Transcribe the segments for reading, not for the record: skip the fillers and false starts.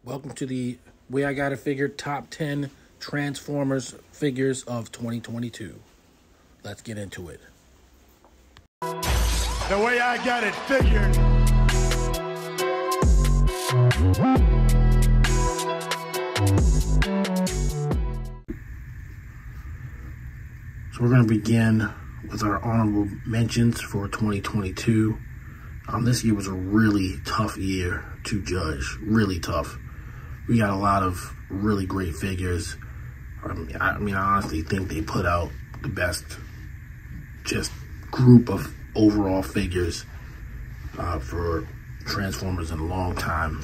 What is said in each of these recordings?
Welcome to the Way I Got It Figured Top 10 Transformers Figures of 2022. Let's get into it. The way I got it figured. So we're going to begin with our honorable mentions for 2022. This year was a really tough year to judge, really tough. We got a lot of really great figures. I honestly think they put out the best just group of overall figures for Transformers in a long time.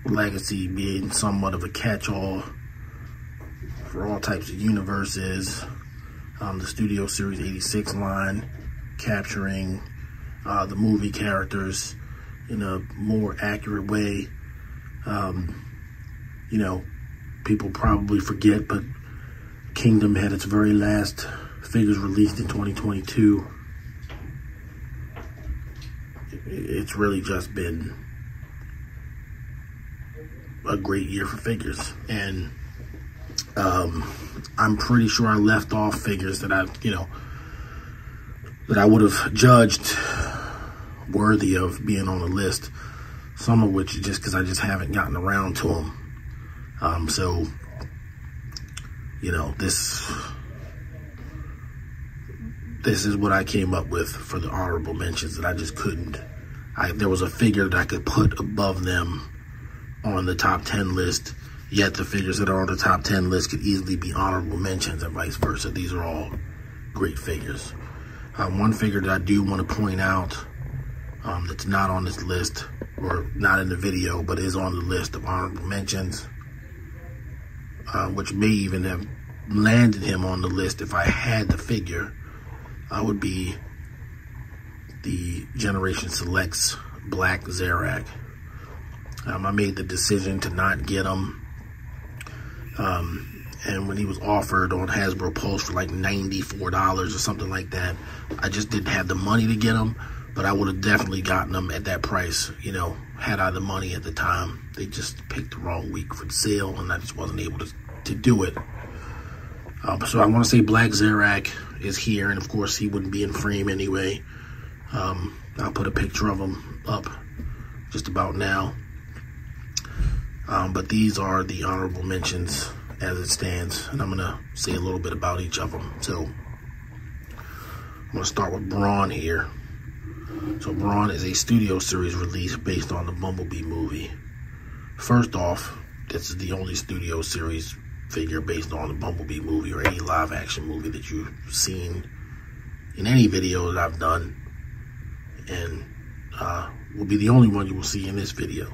Legacy being somewhat of a catch-all for all types of universes. The Studio Series 86 line capturing the movie characters in a more accurate way. You know, people probably forget, but Kingdom had its very last figures released in 2022. It's really just been a great year for figures, and I'm pretty sure I left off figures that I would have judged worthy of being on the list. Some of which is just because I just haven't gotten around to them. So, you know, this is what I came up with for the honorable mentions that I just couldn't. There was a figure that I could put above them on the top 10 list, yet the figures that are on the top 10 list could easily be honorable mentions and vice versa. These are all great figures. One figure that I do want to point out that's not on this list, or not in the video, but is on the list of honorable mentions, which may even have landed him on the list if I had the figure, would be the Generation Selects Black Zarak. I made the decision to not get him. And when he was offered on Hasbro Pulse for like $94 or something like that, I just didn't have the money to get him, but I would have definitely gotten him at that price, you know, had I the money at the time. They just picked the wrong week for the sale, and I just wasn't able to do it. So I want to say Black Zarak is here, and of course he wouldn't be in frame anyway. I'll put a picture of him up just about now. But these are the honorable mentions as it stands, and I'm going to say a little bit about each of them. So I'm going to start with Brawn here. So Brawn is a Studio Series release based on the Bumblebee movie. First off, this is the only Studio Series figure based on the Bumblebee movie or any live action movie that you've seen in any video that I've done, and will be the only one you will see in this video.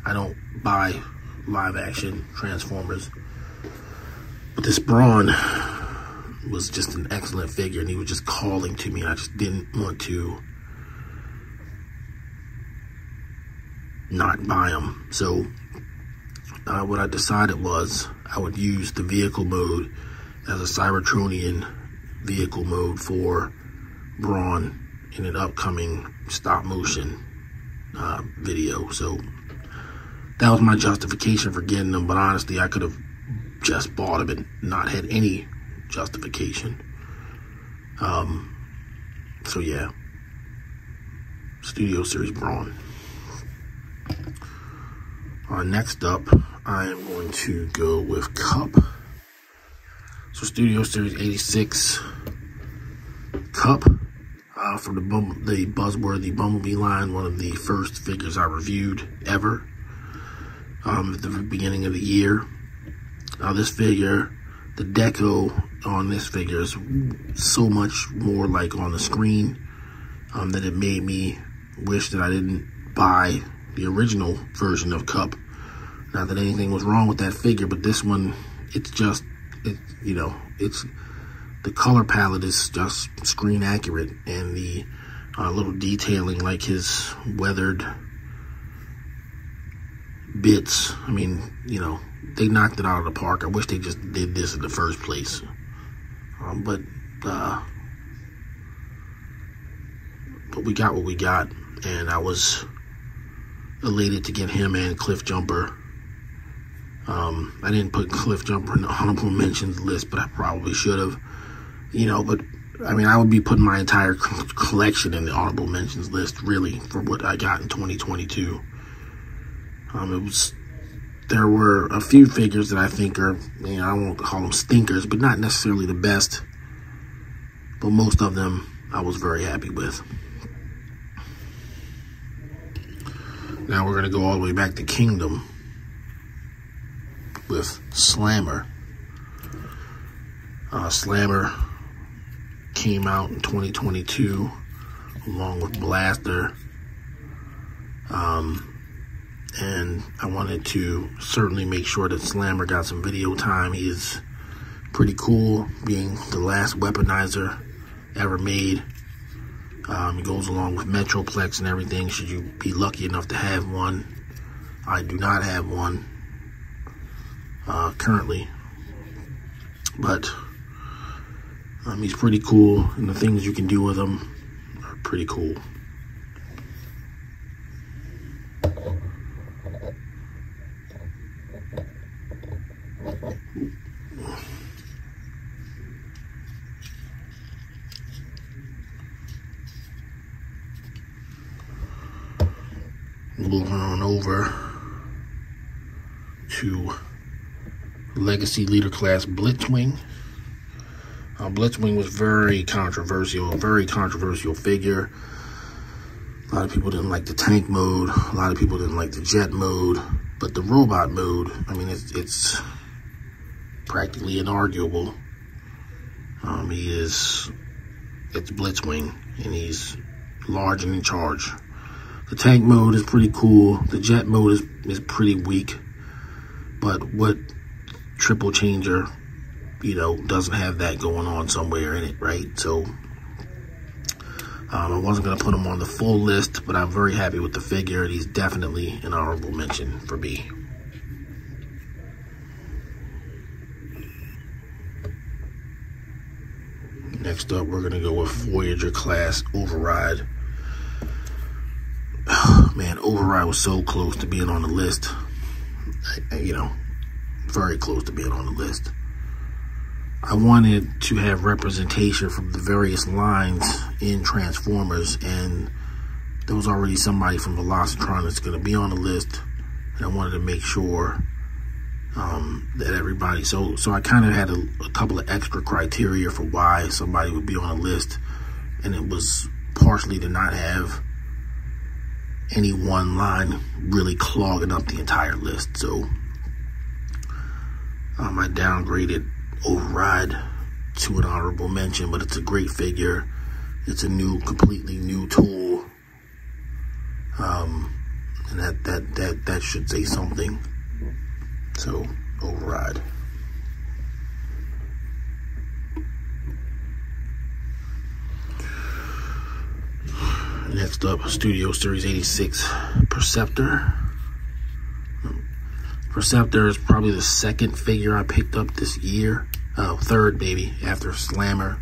I don't buy live action Transformers, but this Brawn was just an excellent figure, and he was just calling to me, and I just didn't want to not buy him. So what I decided was I would use the vehicle mode as a Cybertronian vehicle mode for Brawn in an upcoming stop motion video. So that was my justification for getting them, but honestly, I could have just bought them and not had any justification. So yeah, Studio Series Brawn. Next up, I am going to go with Cup. So Studio Series 86 Cup from the buzzworthy Bumblebee line, one of the first figures I reviewed ever. At the beginning of the year. This figure, the deco on this figure is so much more like on the screen that it made me wish that I didn't buy the original version of Cup. Not that anything was wrong with that figure, but this one, it's just, you know, it's, the color palette is just screen accurate, and the little detailing like his weathered bits, I mean, you know, they knocked it out of the park. I wish they just did this in the first place. But we got what we got. and I was elated to get him and Cliff Jumper. I didn't put Cliff Jumper in the honorable mentions list, but I probably should have, you know, but I mean, I would be putting my entire collection in the honorable mentions list, really, for what I got in 2022. There were a few figures that I think are, you know, I won't call them stinkers, but not necessarily the best. But most of them I was very happy with. Now we're going to go all the way back to Kingdom with Slammer. Slammer came out in 2022 along with Blaster. And I wanted to certainly make sure that Slammer got some video time. He is pretty cool, being the last weaponizer ever made. He goes along with Metroplex and everything, should you be lucky enough to have one. I do not have one currently, but he's pretty cool, and the things you can do with him are pretty cool. Moving on over to Legacy Leader Class Blitzwing. Blitzwing was very controversial, a very controversial figure. A lot of people didn't like the tank mode. A lot of people didn't like the jet mode. But the robot mode, I mean, it's practically inarguable. It's Blitzwing, and he's large and in charge. The tank mode is pretty cool. The jet mode is pretty weak. But what triple changer, you know, doesn't have that going on somewhere in it, right? So I wasn't going to put him on the full list, but I'm very happy with the figure, and he's definitely an honorable mention for me. Next up, we're going to go with Voyager Class Override. Man, Override was so close to being on the list. You know, very close to being on the list. I wanted to have representation from the various lines in Transformers, and there was already somebody from VELOCITRON that's going to be on the list, and I wanted to make sure that everybody, so I kind of had a couple of extra criteria for why somebody would be on the list, and it was partially to not have any one line really clogging up the entire list. So I downgraded Override to an honorable mention, but it's a great figure. It's a completely new tool, and that should say something. So Override. Next up, Studio Series 86 Perceptor. Perceptor is probably the second figure I picked up this year. Third, maybe, after Slammer.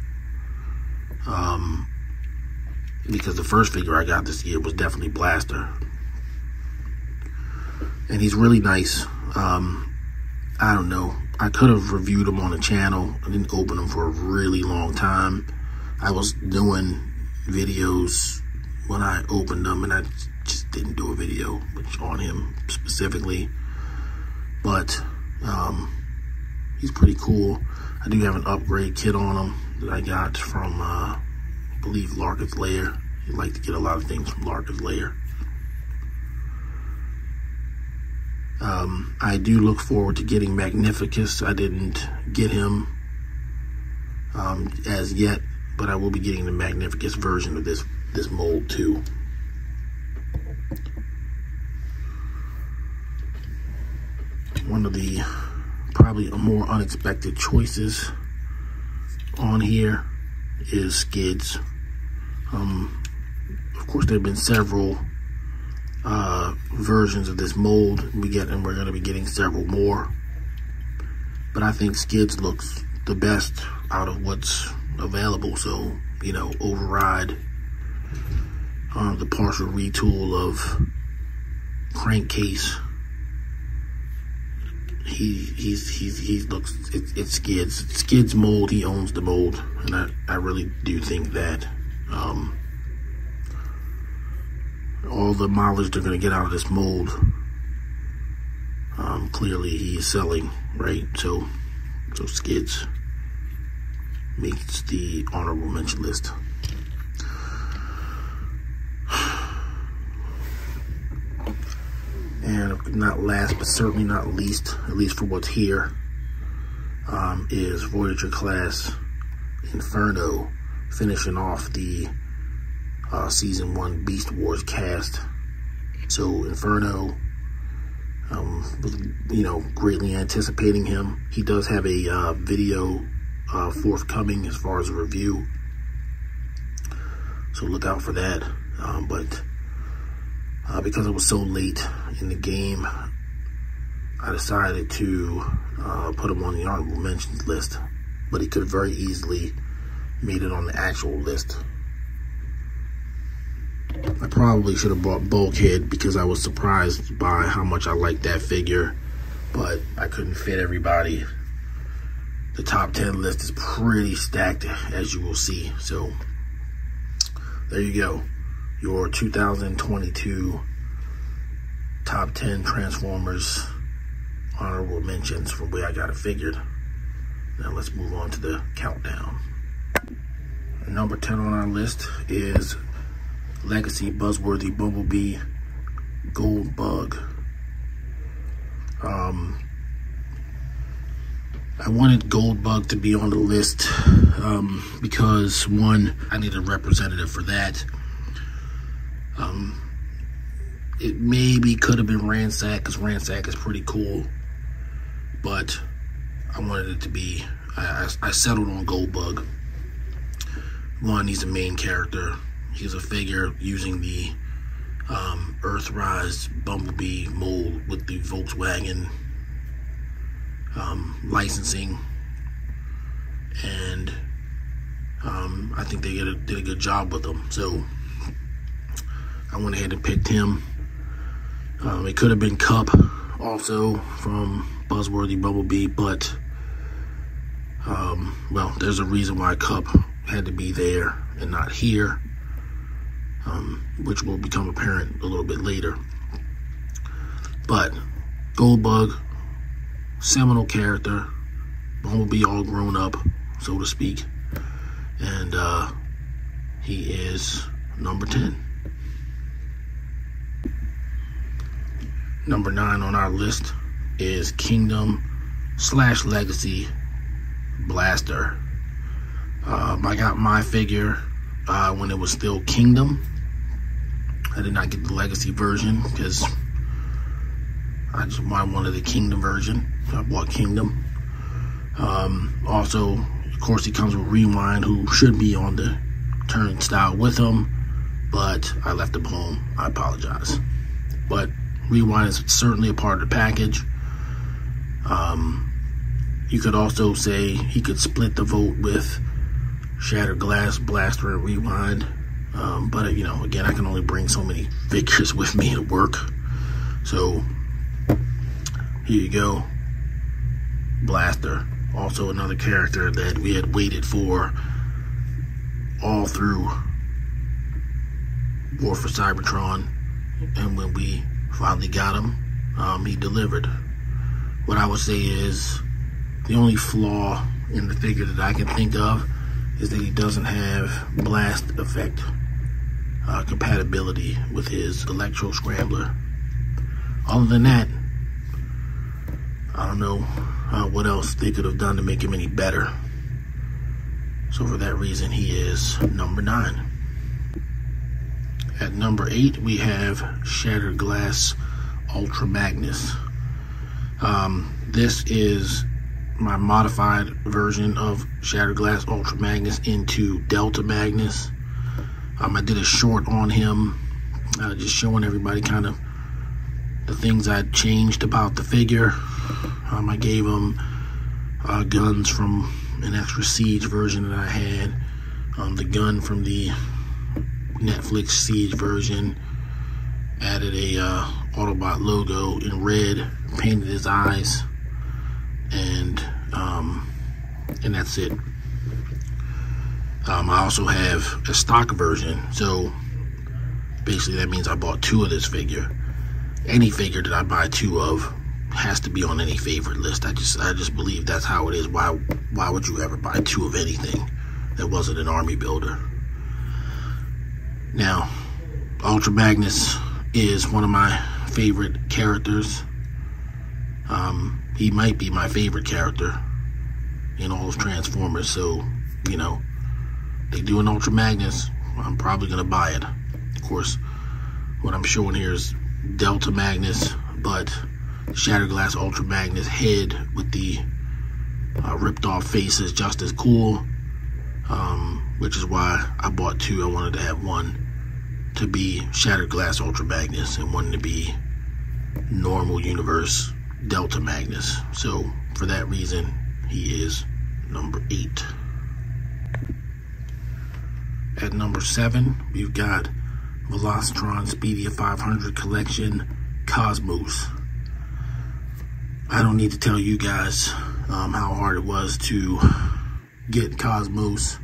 Because the first figure I got this year was definitely Blaster. And he's really nice. I don't know. I could have reviewed him on the channel. I didn't open him for a really long time. I was doing videos when I opened them, and I just didn't do a video on him specifically. But he's pretty cool. I do have an upgrade kit on him that I got from, I believe, Larkin's Lair. You like to get a lot of things from Larkin's Lair. I do look forward to getting Magnificus. I didn't get him as yet, but I will be getting the Magnificus version of this mold too. One of the probably more unexpected choices on here is Skids. Of course, there have been several versions of this mold and we're going to be getting several more, but I think Skids looks the best out of what's available. So, you know, Override, the partial retool of Crankcase. He looks, it's Skid's mold. He owns the mold, and I really do think that all the mileage they're going to get out of this mold, clearly he is selling, right? So Skids meets the honorable mention list. And not last, but certainly not least, at least for what's here, is Voyager class Inferno, finishing off the Season 1 Beast Wars cast. So Inferno, was, greatly anticipating him. He does have a video forthcoming as far as a review, so look out for that. But because it was so late in the game, I decided to put him on the honorable mentions list, but he could have very easily made it on the actual list. I probably should have bought Bulkhead because I was surprised by how much I liked that figure, but I couldn't fit everybody. The top 10 list is pretty stacked, as you will see. So there you go, your 2022 top 10 Transformers honorable mentions from where I got it figured. Now let's move on to the countdown. Number 10 on our list is Legacy Buzzworthy Bumblebee Gold Bug. I wanted Gold Bug to be on the list because, one, I need a representative for that. It maybe could have been Ransack, because Ransack is pretty cool, but I wanted it to be, I settled on Gold Bug. One, he's a main character. He's a figure using the Earthrise Bumblebee mold with the Volkswagen licensing, and I think they did a good job with them. So I went ahead and picked him. It could have been Cup also from Buzzworthy Bumblebee, but well, there's a reason why Cup had to be there and not here, which will become apparent a little bit later. But Gold Bug, seminal character, Bumblebee all grown up, so to speak, and he is number 10. Number 9 on our list is Kingdom/Legacy Blaster. I got my figure when it was still Kingdom. I did not get the Legacy version because I wanted the Kingdom version, so I bought Kingdom. Also, of course, he comes with Rewind, who should be on the turnstile with him, but I left him home. I apologize. But Rewind is certainly a part of the package. You could also say he could split the vote with Shattered Glass, Blaster, and Rewind. But, again, I can only bring so many figures with me to work. So, here you go. Blaster. Also another character that we had waited for all through War for Cybertron. And when we finally got him, he delivered. What I would say is the only flaw in the figure that I can think of is that he doesn't have blast effect compatibility with his Electro Scrambler. Other than that, I don't know what else they could have done to make him any better. So for that reason, he is number 9. At number 8, we have Shattered Glass Ultra Magnus. This is my modified version of Shattered Glass Ultra Magnus into Delta Magnus. I did a short on him, just showing everybody kind of the things I changed about the figure. I gave him guns from an extra Siege version that I had, the gun from the Netflix Siege version. Added a Autobot logo in red, painted his eyes, and that's it. I also have a stock version, so basically that means I bought 2 of this figure. Any figure that I buy 2 of has to be on any favorite list. I just believe that's how it is. Why would you ever buy 2 of anything that wasn't an army builder? Now, Ultra Magnus is one of my favorite characters. He might be my favorite character in all of Transformers, so, you know, they do an Ultra Magnus, I'm probably going to buy it. Of course, what I'm showing here is Delta Magnus, but the Shattered Glass Ultra Magnus head with the ripped off face is just as cool, which is why I bought 2. I wanted to have one to be Shattered Glass Ultra Magnus and one to be normal universe Delta Magnus. So for that reason, he is number 8. At number 7, we've got VELOCITRON Speedia 500 Collection Cosmos. I don't need to tell you guys how hard it was to get Cosmos,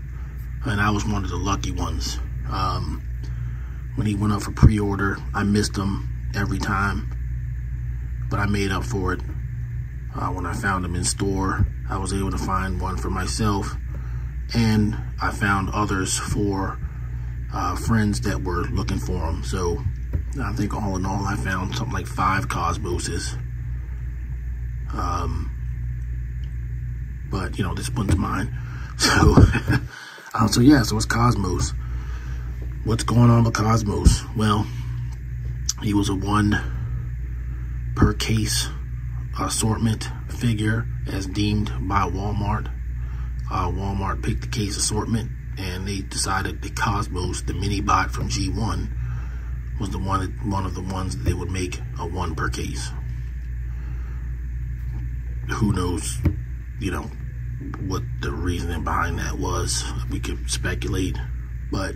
and I was one of the lucky ones. When he went up for pre-order, I missed him every time, but I made up for it. When I found him in store, I was able to find one for myself, and I found others for friends that were looking for them. So I think all in all, I found something like 5 Cosmoses. But you know, this one's mine. So, so it's Cosmos. What's going on with Cosmos? Well, he was a 1 per case assortment figure as deemed by Walmart. Walmart picked the case assortment, and they decided that Cosmos, the mini bot from G1, was one of the ones that they would make a 1 per case. Who knows, you know, what the reasoning behind that was. We could speculate, but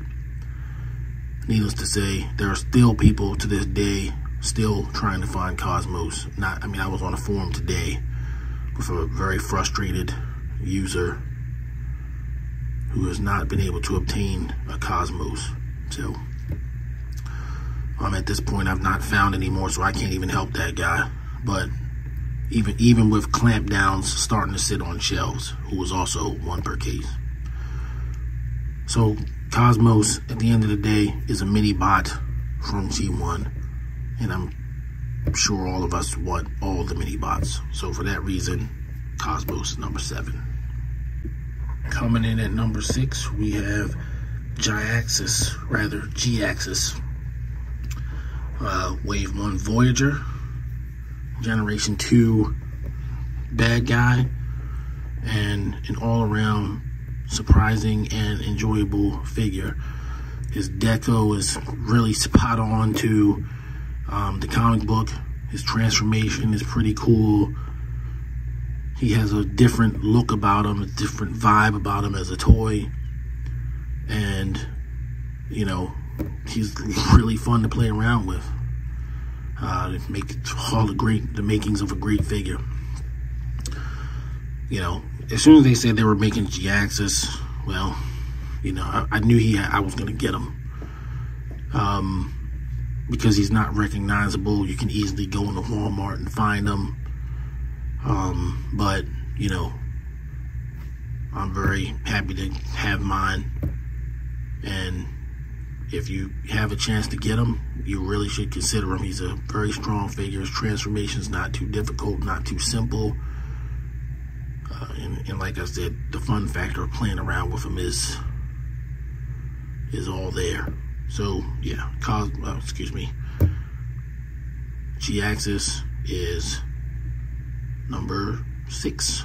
needless to say, there are still people to this day still trying to find Cosmos. I was on a forum today with a very frustrated user who has not been able to obtain a Cosmos. So at this point, I've not found any more, so I can't even help that guy. But even with clamp downs starting to sit on shelves, who was also 1 per case. So Cosmos, at the end of the day, is a mini bot from G1, and I'm sure all of us want all the mini bots. So for that reason, Cosmos is number 7. Coming in at number 6, we have G-Axis, Wave 1 Voyager, Generation 2 bad guy, and an all-around surprising and enjoyable figure. His deco is really spot on to the comic book. His transformation is pretty cool. He has a different look about him, a different vibe about him as a toy, and you know, he's really fun to play around with. Make all the makings of a great figure. You know, as soon as they said they were making G-Axis, well, you know, I knew I was gonna get him. Because he's not recognizable. You can easily go into Walmart and find him. But, you know, I'm very happy to have mine. And if you have a chance to get him, you really should consider him. He's a very strong figure. His transformation's not too difficult, not too simple. And like I said, the fun factor of playing around with him is all there. So, yeah, G-Axis is number 6.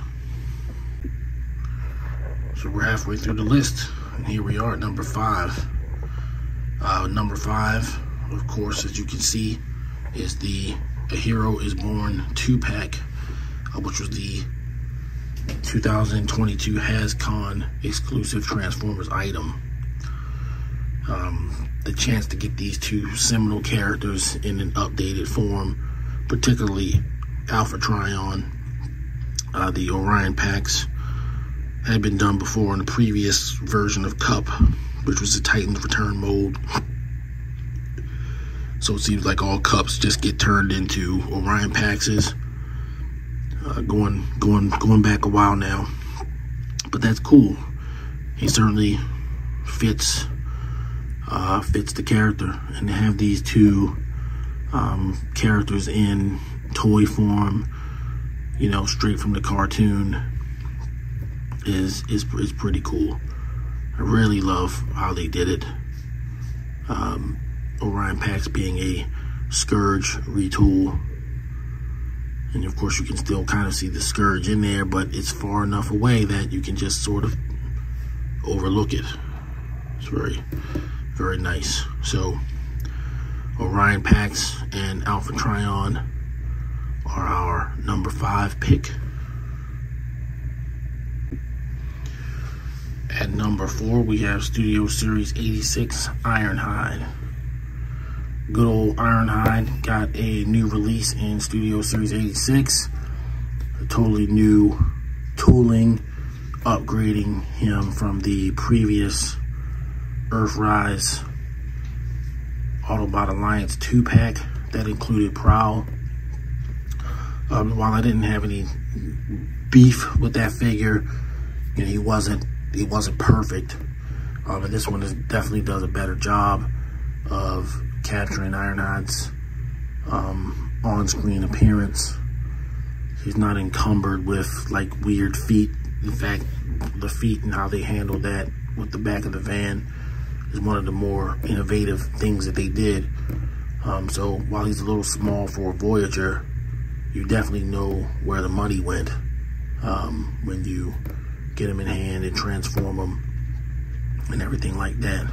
So we're halfway through the list, and here we are at number 5. Number 5, of course, as you can see, is the A Hero Is Born 2-pack, which was the 2022 HasCon exclusive Transformers item. the chance to get these two seminal characters in an updated form, particularly Alpha Trion. The Orion packs had been done before in the previous version of Cup, which was the Titans Return mold. So it seems like all Cups just get turned into Orion packs. Going back a while now, but that's cool. He certainly fits the character, and to have these two characters in toy form, you know, straight from the cartoon, is pretty cool. I really love how they did it. Orion packs being a SCOURGE retool. And of course you can still kind of see the SCOURGE in there, but it's far enough away that you can just sort of overlook it. It's very, very nice. So Orion packs and Alpha Trion are our number 5 pick. At number 4, we have Studio Series 86 Ironhide. Good old Ironhide got a new release in Studio Series 86. A totally new tooling, upgrading him from the previous Earthrise Autobot Alliance 2-pack that included Prowl. While I didn't have any beef with that figure, you know, he wasn't perfect. But this one definitely does a better job of capturing Ironhide's on-screen appearance. He's not encumbered with like weird feet. In fact, the feet and how they handled that with the back of the van is one of the more innovative things that they did. So while he's a little small for a Voyager, you definitely know where the money went when you get him in hand and transform him and everything like that.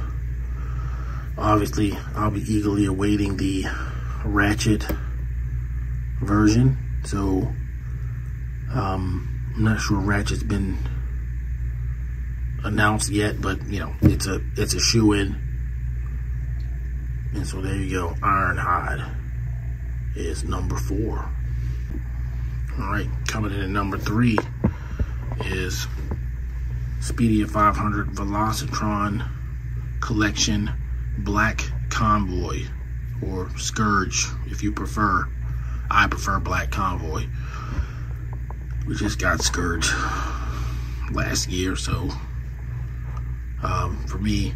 Obviously, I'll be eagerly awaiting the Ratchet version. So, I'm not sure Ratchet's been announced yet, but you know, it's a shoe-in. And so there you go. Ironhide is number 4. All right, coming in at number 3 is Speedia 500 VELOCITRON Collection Black Convoy, or SCOURGE if you prefer. I prefer Black Convoy. We just got SCOURGE last year, so for me,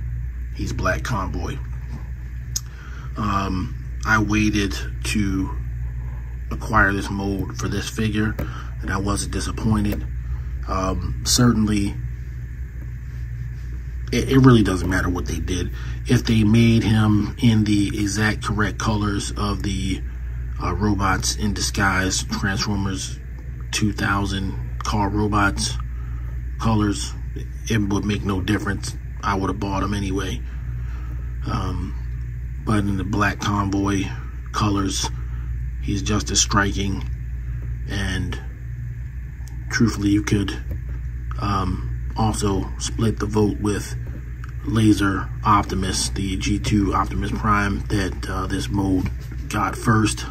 he's Black Convoy. I waited to acquire this mold for this figure, and I wasn't disappointed. Certainly, it really doesn't matter what they did. If they made him in the exact correct colors of the Robots in Disguise Transformers 2000 car robots colors, it would make no difference. I would have bought him anyway. But in the Black Convoy colors, he's just as striking, and truthfully, you could also split the vote with Laser Optimus, the G2 Optimus Prime that this mold got first.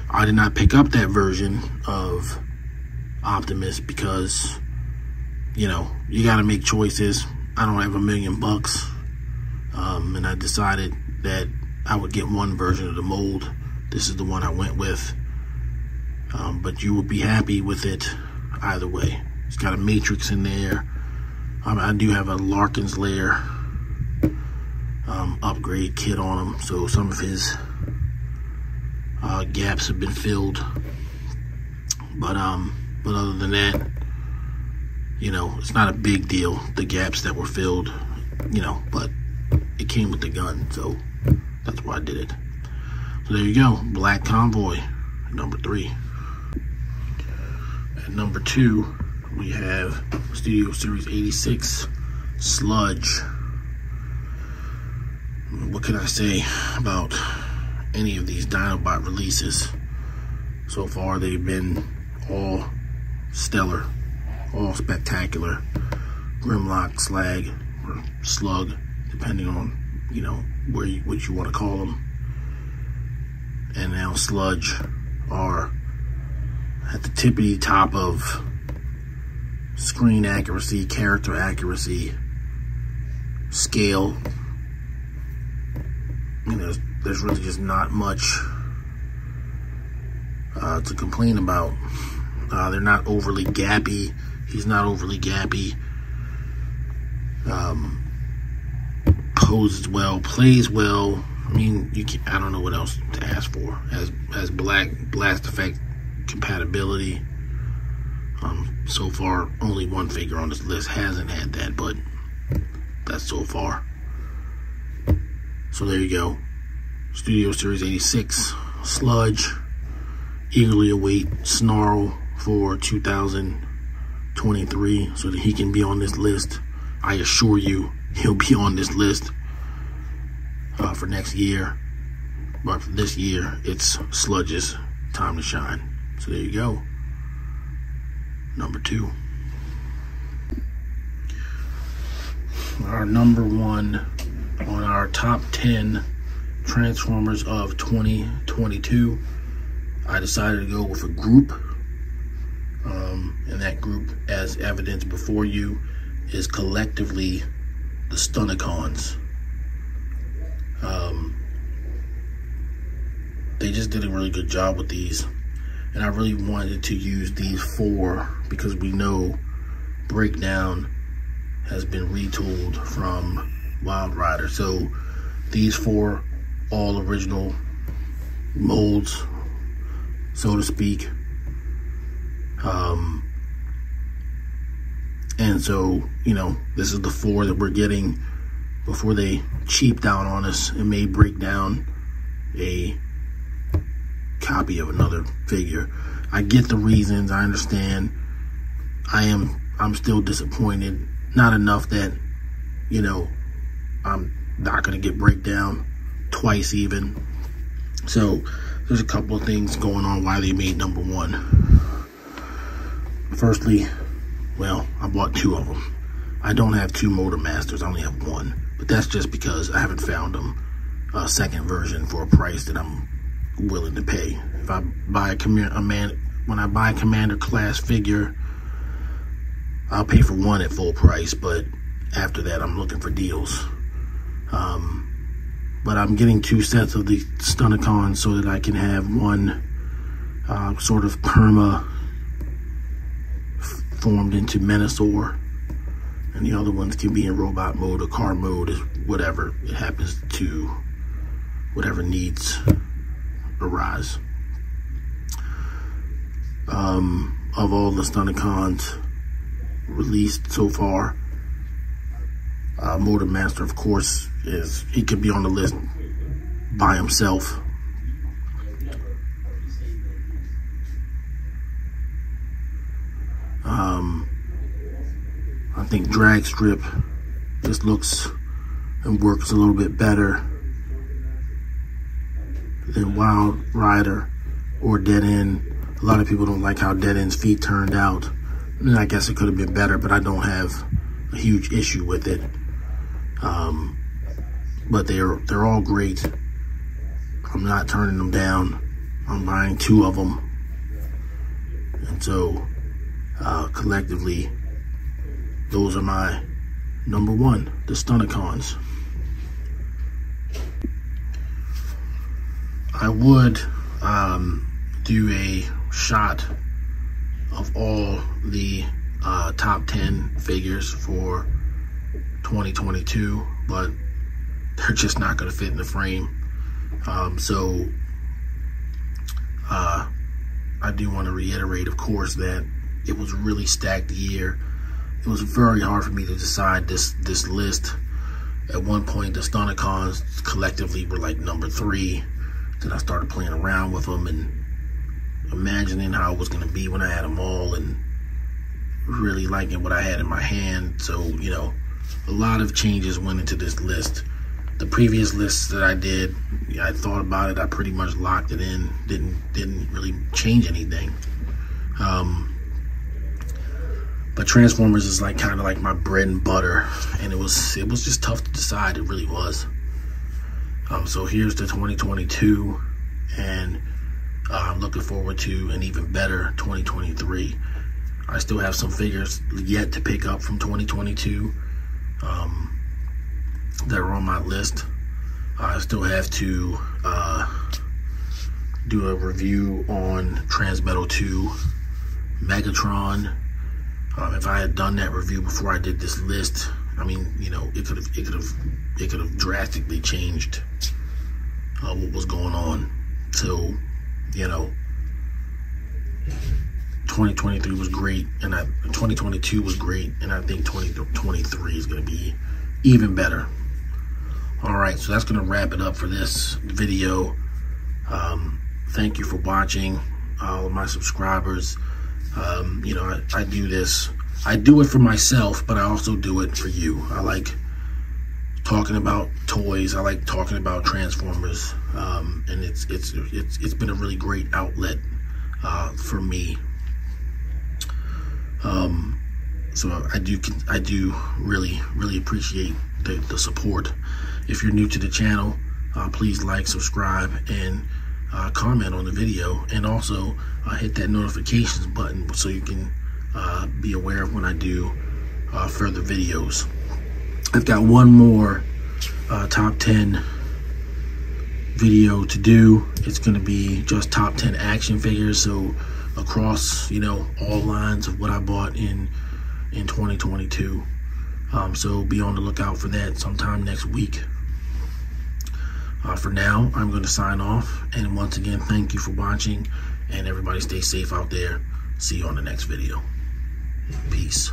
I did not pick up that version of Optimus because, you know, you got to make choices. I don't have $1 million, and I decided that I would get one version of the mold. This is the one I went with, but you will be happy with it either way. It's got a Matrix in there. I do have a Larkin's Lair upgrade kit on him, so some of his gaps have been filled. But other than that, you know, it's not a big deal, the gaps that were filled, you know, but it came with the gun, so that's why I did it. So there you go, Black Convoy, number 3. At number 2, we have Studio Series 86 Sludge. What can I say about any of these Dinobot releases? So far, they've been all stellar, all spectacular. Grimlock, Slag, or Slug, depending on, you know, what you want to call them. And now sludge are at the tippity top of screen accuracy, character accuracy, scale. You know, there's really just not much to complain about. They're not overly gappy. He's not overly gappy. Poses well, plays well. I mean, I don't know what else to ask for. Has blast effect compatibility. So far, only one figure on this list hasn't had that, but that's so far. So there you go. Studio Series 86, Sludge. Eagerly await Snarl for 2023 so that he can be on this list. I assure you, he'll be on this list for next year. But for this year, it's Sludge's time to shine. So there you go. Number 2. Our number 1 on our top 10 Transformers of 2022. I decided to go with a group. And that group, as evidenced before you, is collectively the STUNTICONs. They just did a really good job with these. And I really wanted to use these 4 because we know Breakdown has been retooled from Wild Rider. So these 4 all original molds, so to speak. And so, you know, this is the 4 that we're getting before they cheaped out on us and made Breakdown a copy of another figure. I get the reasons, I understand. I'm still disappointed. Not enough that, you know, I'm not gonna get Breakdown twice even. So there's a couple of things going on why they made number 1. Firstly, well, I bought 2 of them. I don't have 2 Motor Masters, I only have 1. But that's just because I haven't found them a second version for a price that I'm willing to pay. If I buy when I buy a Commander class figure, I'll pay for 1 at full price, but after that I'm looking for deals. But I'm getting 2 sets of the STUNTICONs so that I can have one sort of perma formed into Menasor, and the other ones can be in robot mode or car mode, whatever it happens to, whatever needs arise. Of all the STUNTICONs released so far, Motor Master, of course, he could be on the list by himself. I think Drag Strip just looks and works a little bit better than Wild Rider or Dead End. A lot of people don't like how Dead End's feet turned out. And I guess it could have been better, but I don't have a huge issue with it. But they're all great. I'm not turning them down. I'm buying 2 of them. And so, collectively, those are my number 1, the STUNTICONs. I would do a shot of all the top 10 figures for 2022, but they're just not going to fit in the frame. So I do want to reiterate, of course, that it was a really stacked year. It was very hard for me to decide this list. At one point, the STUNTICONs collectively were like number 3. Then I started playing around with them and imagining how it was going to be when I had them all, and really liking what I had in my hand. So, you know, a lot of changes went into this list. The previous lists that I did, I thought about it, I pretty much locked it in, didn't really change anything. But Transformers is like kind of like my bread and butter, and it was just tough to decide. It really was. So here's the 2022, and I'm looking forward to an even better 2023. I still have some figures yet to pick up from 2022 that are on my list. I still have to do a review on Transmetal 2 Megatron. If I had done that review before I did this list, I mean, you know, it could have drastically changed what was going on. So, you know, 2023 was great, and 2022 was great, and I think 2023 is going to be even better. All right, so that's going to wrap it up for this video. Thank you for watching, all of my subscribers. You know, I do this. I do it for myself, but I also do it for you. I like talking about toys. I like talking about Transformers, and it's been a really great outlet for me. So I do really appreciate the support. If you're new to the channel, please like, subscribe, and comment on the video, and also hit that notifications button so you can be aware of when I do further videos. I've got one more top 10 video to do. It's going to be just top 10 action figures, so across, you know, all lines of what I bought in 2022. So be on the lookout for that sometime next week. For now, I'm going to sign off, and once again, thank you for watching, and everybody stay safe out there. See you on the next video. Peace.